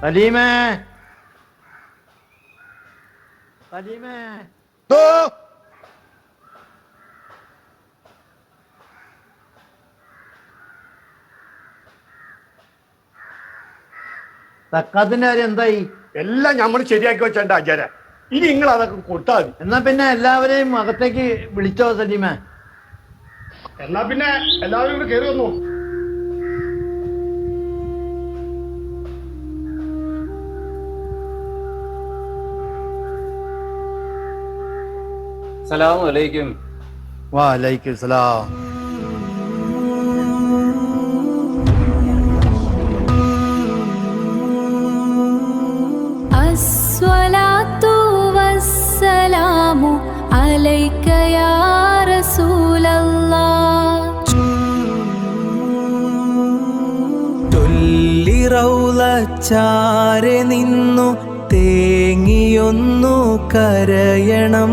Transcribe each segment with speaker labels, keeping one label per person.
Speaker 1: സലീമേ, സലീമേ, തക്കാത്തിന്റെ കാര്യം എന്തായി?
Speaker 2: എല്ലാം നമ്മൾ ശരിയാക്കി വെച്ചേണ്ട ആചാര. ഇനി നിങ്ങൾ അതൊക്കെ കൊടുത്താൽ മതി.
Speaker 1: എന്നാ പിന്നെ എല്ലാവരെയും അകത്തേക്ക് വിളിച്ചോ സലീമേ.
Speaker 2: എന്നാ പിന്നെ എല്ലാവരും കൂടെ കയറി വന്നു.
Speaker 3: അസ്സലാമു അലൈക്കും.
Speaker 1: വഅലൈക്കും സലാം.
Speaker 4: അസ്സലാത്തു വസ്സലാമു അലൈക യാ റസൂലല്ലാഹ്.
Speaker 5: ചാരെ നിന്നു തേങ്ങിയൊന്നു കരയണം.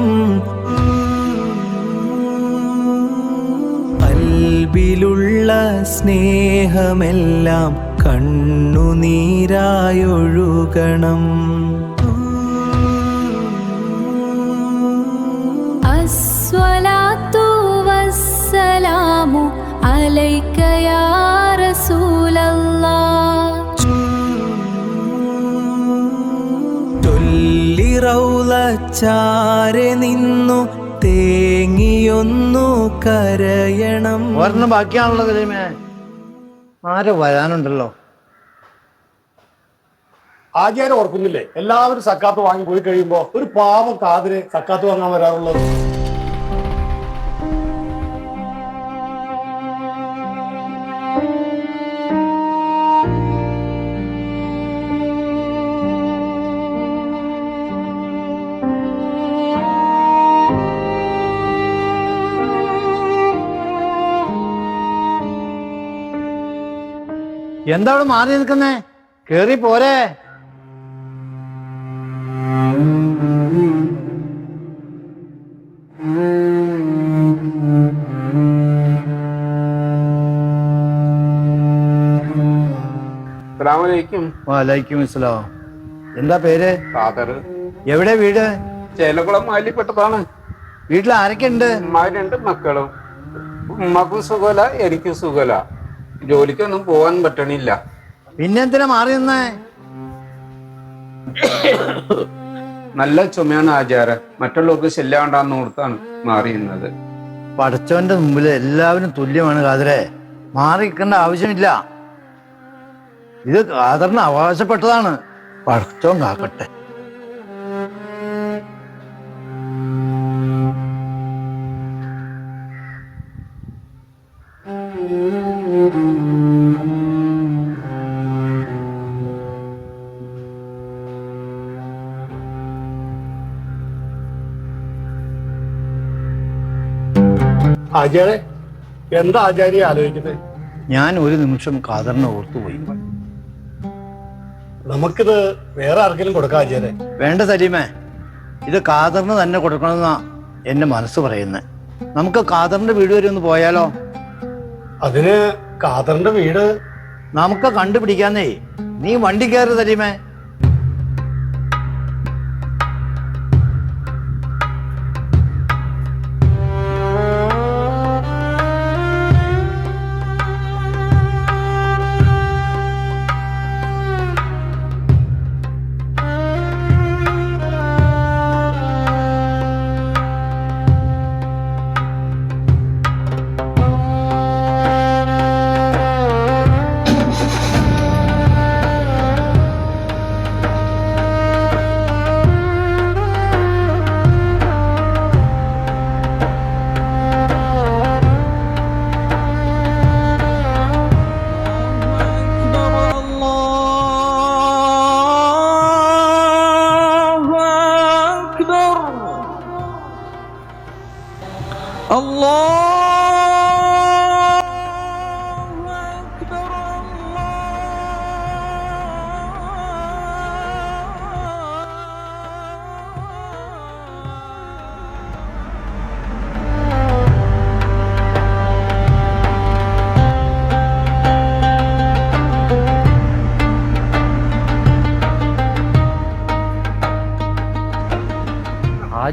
Speaker 5: കൽബിലുള്ള സ്നേഹമെല്ലാം കണ്ണുനീരായൊഴുകണം.
Speaker 4: അസ്സലാത്തു വസ്സലാമു അലൈക യാ റസൂലല്ലാഹ്.
Speaker 5: ചാരെ നിന്നു തേങ്ങിയൊന്നു കരയണം.
Speaker 1: ഒരെണ്ണം ബാക്കിയാണല്ലോ സലീമേ. ആരെ വരാനുണ്ടല്ലോ.
Speaker 2: ആചാരം ഓർക്കുന്നില്ലേ, എല്ലാവരും സക്കാത്ത് വാങ്ങി പോയി കഴിയുമ്പോ ഒരു പാവം കാതിന് സക്കാത്ത് വാങ്ങാൻ വരാറുള്ളത്.
Speaker 1: എന്താ അവിടെ മാറി നിൽക്കുന്നേ? കേറി പോരെ.
Speaker 3: അസ്സലാമലൈക്കും.
Speaker 1: വഅലൈക്കും അസ്സലാം. എന്താ പേര്?
Speaker 3: ഖാദർ.
Speaker 1: എവിടെ വീട്?
Speaker 3: ചേലക്കുളം മാലിപ്പെട്ടതാണ്.
Speaker 1: വീട്ടിൽ ആരൊക്കെ ഉണ്ട്?
Speaker 3: രണ്ട് മക്കളും. ഉമ്മക്കും സുഖല, എനിക്കും സുഖല. ജോലിക്കൊന്നും പോകാൻ പറ്റണില്ല.
Speaker 1: പിന്നെന്തിനാ മാറി നിന്നേ?
Speaker 3: നല്ല ചുമയാണ് ആചാര. മറ്റുള്ളവർക്ക് ശല്യാണ്ടാന്ന് ഓർത്താണ് മാറി നിന്നത്.
Speaker 1: പടച്ചവന്റെ മുമ്പിൽ എല്ലാവരും തുല്യമാണ് ഖാദറെ. മാറി നിൽക്കേണ്ട ആവശ്യമില്ല. ഇത് ഖാദറിന് അവകാശപ്പെട്ടതാണ്. പടച്ചവൻ കാക്കട്ടെ.
Speaker 2: ആചാരെ, എന്താ ആചാര്യ ആലോചിക്കുന്നത്?
Speaker 1: ഞാൻ ഒരു നിമിഷം ഖാദറിനെ ഓർത്തുപോയി.
Speaker 2: നമുക്കിത് വേറെ ആർക്കെങ്കിലും കൊടുക്കാം ആചാരെ.
Speaker 1: വേണ്ട സലീമേ, ഇത് ഖാദറിന് തന്നെ കൊടുക്കണമെന്നാ എന്റെ മനസ്സ് പറയുന്നത്. നമുക്ക് ഖാദറിന്റെ വീട് വരെ ഒന്ന് പോയാലോ?
Speaker 2: അതിന് ഖാദറിന്റെ വീട്
Speaker 1: നമുക്ക് കണ്ടുപിടിക്കാന്നേ. നീ വണ്ടി കയറ് സലീമേ.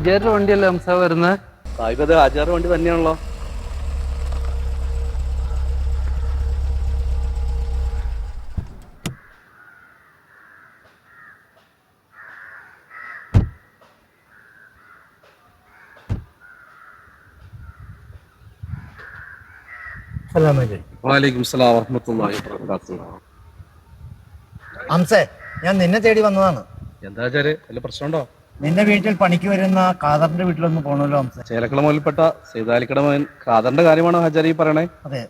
Speaker 3: ഹാജിയാരുടെ വണ്ടിയല്ലേ ഹംസ വരുന്നത്?
Speaker 6: സാഹിബ് ഹാജിയാരുടെ വണ്ടി തന്നെയാണല്ലോ.
Speaker 7: വലൈക്കും സലാം വറഹ്മത്തുള്ളാഹി വബറകാതുഹു.
Speaker 1: ഹംസേ, ഞാൻ നിന്നെ തേടി വന്നതാണ്.
Speaker 7: എന്താ ആചാര്യ, വല്ല പ്രശ്നമുണ്ടോ?
Speaker 1: നിന്റെ വീട്ടിൽ പണിക്ക് വരുന്ന ഖാദറിന്റെ വീട്ടിലൊന്ന് പോകണമല്ലോ ഹംസേ.
Speaker 7: ചേലക്കട മുതൽപ്പെട്ട സൈദാലിക്കട മകൻ ഖാദറിന്റെ കാര്യമാണോ ആചാര്യ ഈ പറയണേ?
Speaker 1: അതെ.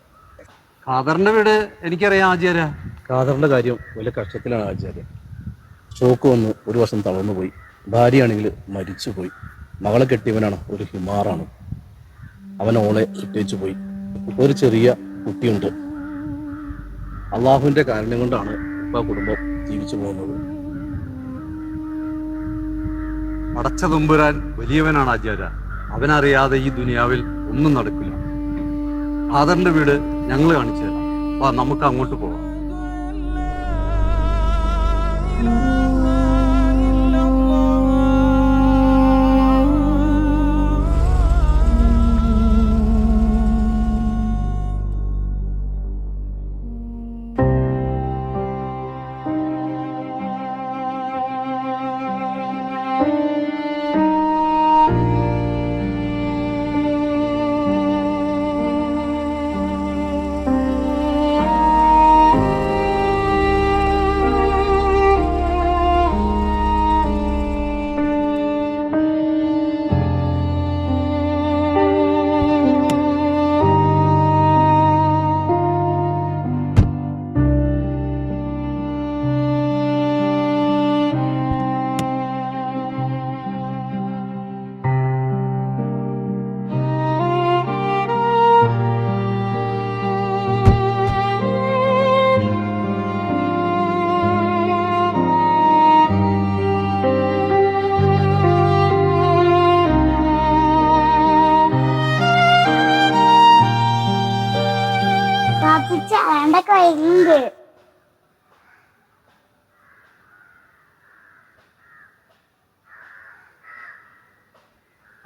Speaker 3: ഖാദറിന്റെ വീട് എനിക്കറിയാം ആചാര്യ.
Speaker 7: ഖാദറിന്റെ കാര്യം വലിയ കഷ്ടത്തിലാണ് ആചാര്യ. ഷോക്ക് വന്ന് ഒരു വർഷം തളർന്നു പോയി. ഭാര്യയാണെങ്കിൽ മരിച്ചുപോയി. മകളെ കെട്ടിയവനാണ് ഒരു ഹിമാറാണ്. അവൻ ഓളെ ഇട്ടേച്ചു പോയി. ഒരു ചെറിയ കുട്ടിയുണ്ട്. അള്ളാഹുവിന്റെ കാരണം കൊണ്ടാണ് ഇപ്പൊ കുടുംബം ജീവിച്ചു പോകുന്നത്.
Speaker 8: പടച്ച തുമ്പുരാൻ വലിയവനാണ് ആചാര്യ. അവനറിയാതെ ഈ ദുനിയാവിൽ ഒന്നും നടക്കില്ല. ഖാദറിന്റെ വീട് ഞങ്ങൾ കാണിച്ചു തരാം. വാ, നമുക്ക് അങ്ങോട്ട് പോകാം.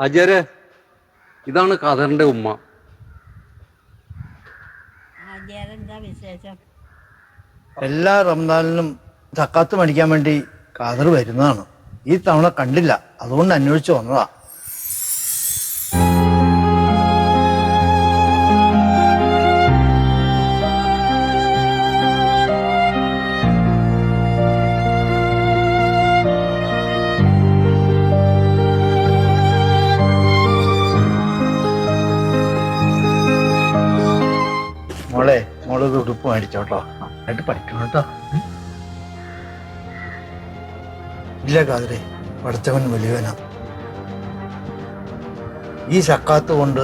Speaker 8: ആചാര്യ, ഇതാണ് ഖാദറിന്റെ ഉമ്മ.
Speaker 1: എല്ലാ റംദാനിലും സക്കാത്ത് മേടിക്കാൻ വേണ്ടി ഖാദർ വരുന്നതാണ്. ഈ തവണ കണ്ടില്ല, അതുകൊണ്ട് അന്വേഷിച്ചു വന്നതാ. മോളൊരു ഉടുപ്പ് മേടിച്ചോട്ടോ, എന്നിട്ട് പഠിക്കണം കേട്ടോ. ഇല്ല ഖാദറെ, പഠിച്ചവൻ വലിയവനാ. ഈ സക്കാത്ത് കൊണ്ട്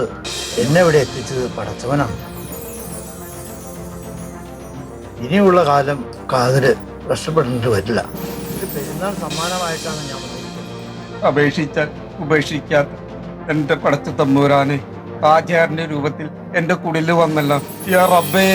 Speaker 1: എന്നെ ഇവിടെ എത്തിച്ചത് പഠിച്ചവനാണ്. ഇനിയുള്ള കാലം ഖാദര് കഷ്ടപ്പെടേണ്ടി വരില്ല. ഇത് പെരുന്നാൾ സമ്മാനമായിട്ടാണ് ഞാൻ വന്നിരിക്കുന്നത്.
Speaker 3: അപേക്ഷിച്ചാൽ ഉപേക്ഷിക്കാത്ത എന്റെ പടച്ച തമ്പുരാനെ, ആചാര്യന്റെ രൂപത്തിൽ എന്റെ കുടില് വന്നല്ലോ. യാ റബ്ബേ.